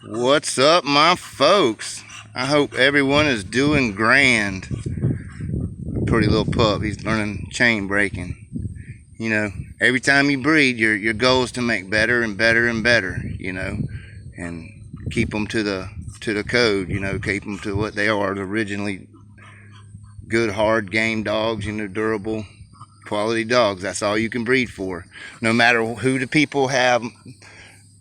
What's up, my folks? I hope everyone is doing grand. Pretty little pup. He's learning chain breaking. You know, every time you breed, your goal is to make better and better and better. You know, and keep them to the code. You know, keep them to what they are originally. Good, hard game dogs. You know, durable, quality dogs. That's all you can breed for. No matter who the people have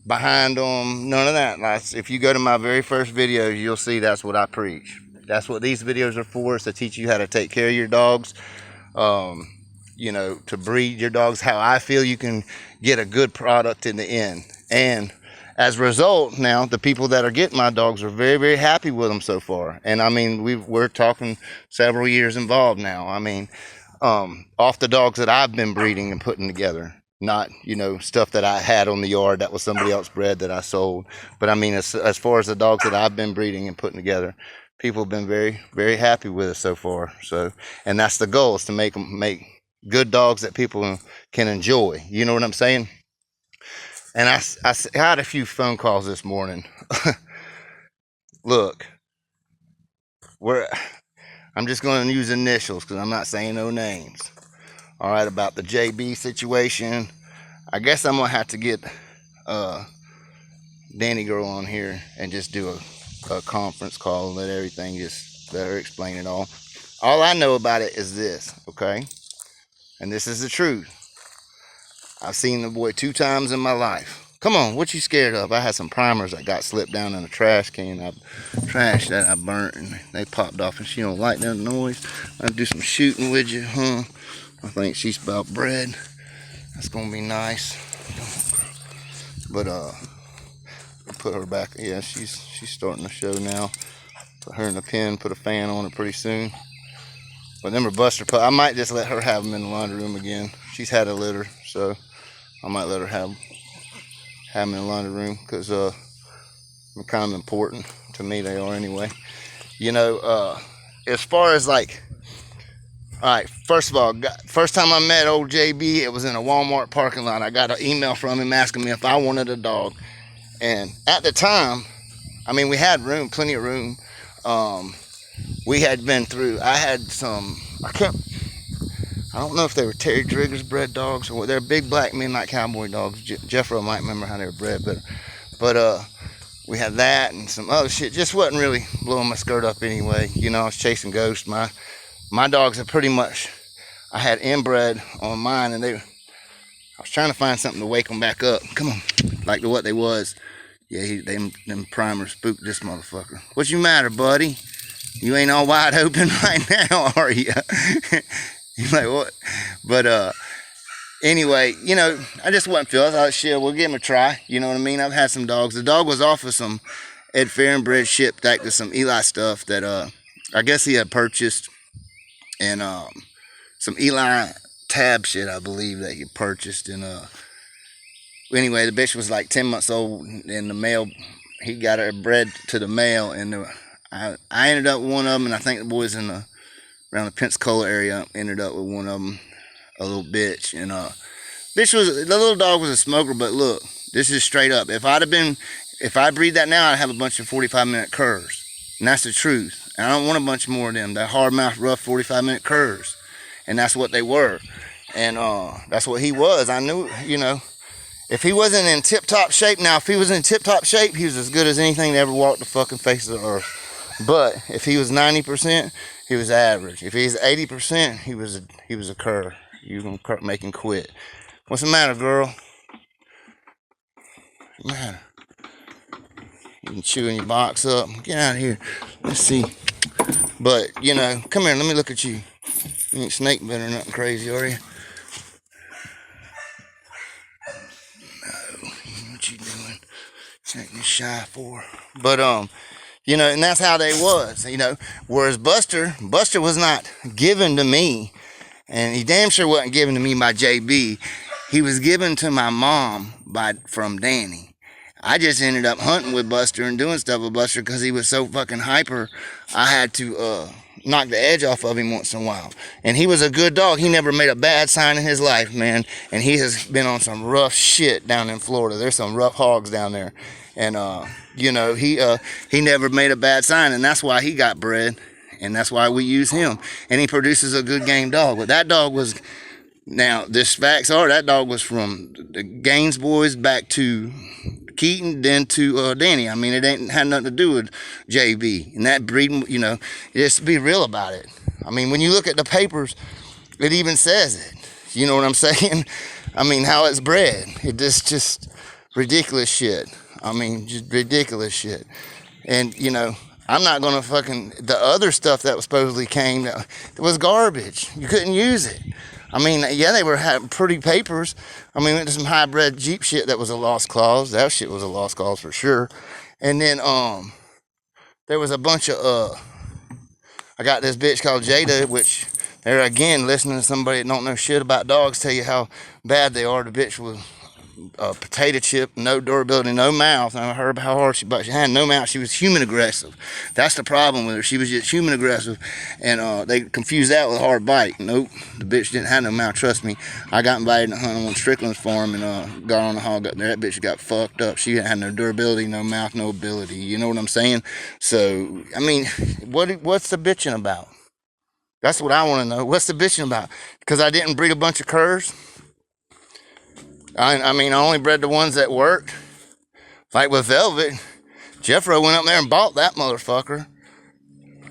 behind them, none of that. If you go to my very first videos, you'll see that's what I preach. That's what these videos are for, is to teach you how to take care of your dogs, you know, to breed your dogs how I feel you can get a good product in the end. And as a result, now the people that are getting my dogs are very, very happy with them so far. And I mean, we're talking several years involved now. I mean, off the dogs that I've been breeding and putting together. Not, you know, stuff that I had on the yard that was somebody else bred that I sold. But I mean, as far as the dogs that I've been breeding and putting together, people have been very, very happy with us so far. So, and that's the goal, is to make good dogs that people can enjoy. You know what I'm saying? And I had a few phone calls this morning. Look, I'm just going to use initials because I'm not saying no names. All right, about the JB situation. I guess I'm gonna have to get Danny girl on here and just do a conference call and let her explain it all. All I know about it is this, okay? And this is the truth. I've seen the boy 2 times in my life. Come on, what you scared of? I had some primers that got slipped down in a trash can. Trash that I burnt, and they popped off, and she don't like that noise. I'll do some shooting with you, huh? I think she's about bred. That's gonna be nice. But put her back. Yeah, she's starting to show now. Put her in the pen. Put a fan on her pretty soon. But them are buster pup. I might just let her have them in the laundry room again. She's had a litter, so I might let her have them in the laundry room, because they're kind of important to me. They are anyway. You know, as far as like. All right, first of all, first time I met old JB, it was in a Walmart parking lot. I got an email from him asking me if I wanted a dog. And at the time, I mean, we had room, plenty of room. We had been through, I had some, I don't know if they were Terry Driggers bred dogs, or they're big black midnight cowboy dogs. Jeffro might remember how they were bred, but we had that and some other shit. Just wasn't really blowing my skirt up anyway. You know, I was chasing ghosts. My dogs are pretty much, I had inbred on mine, and I was trying to find something to wake them back up. Come on, like to what they was. Yeah, them primers spooked this motherfucker. What you matter, buddy? You ain't all wide open right now, are you? You like, what? But anyway, you know, I just wasn't feeling. I thought, shit, we'll give him a try. You know what I mean? I've had some dogs. The dog was off of some Ed Farron bred shit, back to some Eli stuff that I guess he had purchased. And some Eli tab shit, I believe, that he purchased. And anyway, the bitch was like 10 months old, and the male, he got her bred to the male, and I ended up with one of them, and I think the boys around the Pensacola area ended up with one of them, a little bitch. And the little dog was a smoker, but look, this is straight up. If I breed that now, I'd have a bunch of 45-minute curs, and that's the truth. And I don't want a bunch more of them. That hard mouth, rough 45-minute curs. And that's what they were. And that's what he was. I knew, you know, if he wasn't in tip-top shape, now if he was in tip-top shape, he was as good as anything that ever walked the fucking face of the earth. But if he was 90%, he was average. If he's 80%, he was a cur. You gonna make him quit. What's the matter, girl? What's the matter? You can chew in your box up. Get out of here. Let's see. But, you know, come here, let me look at you. You ain't snake bit or nothing crazy, are you? No. What you doing? Acting shy for. But, you know, and that's how they was, you know. Whereas Buster was not given to me. And he damn sure wasn't given to me by JB. He was given to my mom from Danny. I just ended up hunting with Buster and doing stuff with Buster because he was so fucking hyper. I had to knock the edge off of him once in a while. And he was a good dog. He never made a bad sign in his life, man. And he has been on some rough shit down in Florida. There's some rough hogs down there. And, you know, he never made a bad sign. And that's why he got bred. And that's why we use him. And he produces a good game dog. But that dog was... Now, this facts are that dog was from the Gaines boys back to Keaton, then to Danny. I mean, it ain't had nothing to do with JB. And that breeding, you know, just be real about it. I mean, when you look at the papers, it even says it. You know what I'm saying? I mean, how it's bred. It just ridiculous shit. I mean, just ridiculous shit. And, you know, I'm not going to fucking... The other stuff that was supposedly came, it was garbage. You couldn't use it. I mean, yeah, they were having pretty papers. I mean, went to some hybrid Jeep shit that was a lost cause. That shit was a lost cause for sure. And then there was a bunch of I got this bitch called Jada, which there again, listening to somebody that don't know shit about dogs tell you how bad they are. The bitch was a potato chip, no durability, no mouth. I heard how hard but she had no mouth. She was human aggressive. That's the problem with her. She was just human aggressive, and they confused that with a hard bite. Nope, the bitch didn't have no mouth. Trust me, I got invited to hunt on Strickland's farm and got on the hog up there. That bitch got fucked up. She didn't have no durability, no mouth, no ability. You know what I'm saying? So I mean, what's the bitching about? That's what I want to know. What's the bitching about? Because I didn't breed a bunch of curs? I mean, I only bred the ones that worked. Like with Velvet, Jeffro went up there and bought that motherfucker.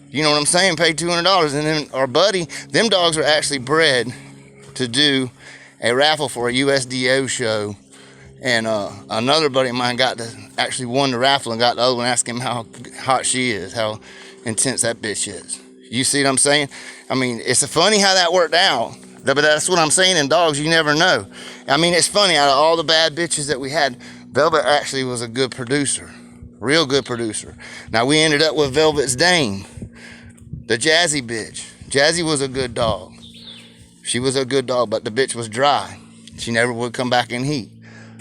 You know what I'm saying? Paid $200. And then our buddy, them dogs were actually bred to do a raffle for a USDO show. And another buddy of mine actually won the raffle and got the other one, asking him how hot she is, how intense that bitch is. You see what I'm saying? I mean, it's funny how that worked out. But that's what I'm saying, in dogs, you never know. I mean, it's funny, out of all the bad bitches that we had, Velvet actually was a good producer. Real good producer. Now, we ended up with Velvet's Dame, the Jazzy bitch. Jazzy was a good dog. She was a good dog, but the bitch was dry. She never would come back in heat.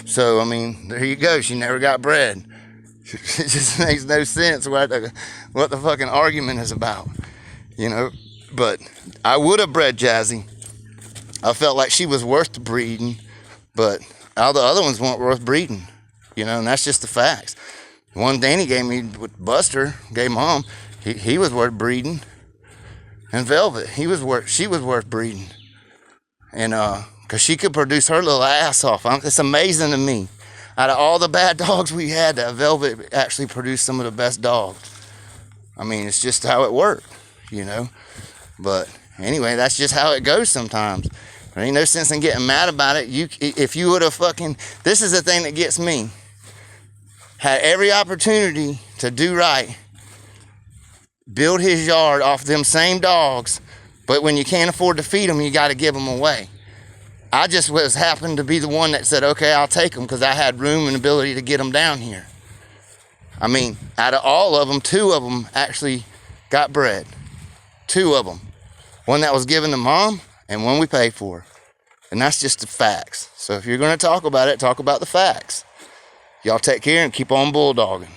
So, I mean, there you go. She never got bred. It just makes no sense what the fucking argument is about, you know. But I would have bred Jazzy. I felt like she was worth the breeding, but all the other ones weren't worth breeding, you know, and that's just the facts. The one Danny gave me with Buster, gave Mom, he was worth breeding. And Velvet, she was worth breeding. And, because she could produce her little ass off. It's amazing to me. Out of all the bad dogs we had, that Velvet actually produced some of the best dogs. I mean, it's just how it worked, you know. But anyway, that's just how it goes sometimes. There ain't no sense in getting mad about it. If you would have fucking... This is the thing that gets me. Had every opportunity to do right. Build his yard off them same dogs. But when you can't afford to feed them, you got to give them away. I just happened to be the one that said, okay, I'll take them, because I had room and ability to get them down here. I mean, out of all of them, 2 of them actually got bred. 2 of them. One that was given to Mom, and one we paid for. And that's just the facts. So if you're going to talk about it, talk about the facts. Y'all take care and keep on bulldogging.